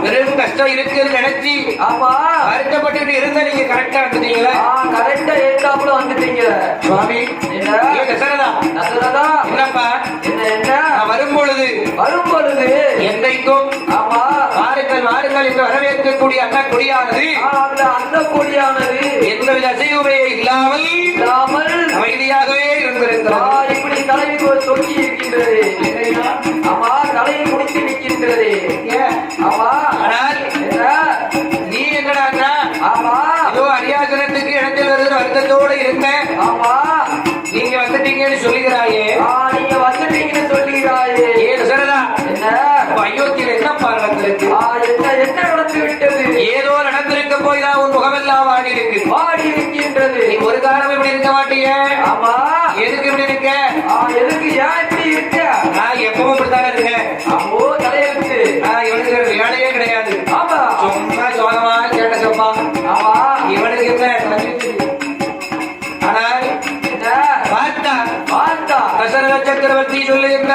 பெரும் கஷ்டம் இருக்குன்னு நினைச்சி வருத்தப்பட்டு இருந்த நீங்க கரெக்டா வந்துட்டீங்களா? கரெக்டா ஏற்காப்புல வந்துட்டீங்க சுவாமி. என்னப்பா என்ன வரும்பொழுது என்றைக்கும் வாருங்கள் வாருங்கள் என்று வரவேற்கக்கூடிய அண்ண கொடியானது எந்தவித அசைவுமையை இல்லாமல் அமைதியாகவே இருந்திருக்கிறது. இப்படி தலைவிக்கு ஒரு தொங்கி இருக்கின்றது. தலையில் முடித்து நிற்கின்றது. ஆனால் நீ என்னடா ஏதோ அரியாசனத்துக்கு இடத்தில் வருகிற வருத்தத்தோடு இருந்த நீங்க வந்துட்டீங்கன்னு சொல்லுகிறாயே. நீங்க வந்துட்டீங்கன்னு சொல்லுகிறாயே. சரதா என்ன அயோத்தியில் என்னப்பா நடந்திருக்கு? என்ன நடந்து விட்டது? ஏதோ நடந்திருக்க போய் தான் உன் முகமெல்லாம் வாடி இருக்கின்றது. நீ ஒரு காலம் இப்படி இருக்க மாட்டீங்க. எதுக்கு இப்படி இருக்க? எதுக்கு ஏன் இப்படி இருக்க? நான் எப்பவும் இப்படித்தானே இருக்கேன். தலையெழுத்து இவனுக்கு வேலையே கிடையாது. சும்மா சோகமா கேட்ட சப்பா. இவனுக்கு என்ன? ஆனால் பார்த்தா தசரத சக்கரவர்த்தி சொல்லுகின்ற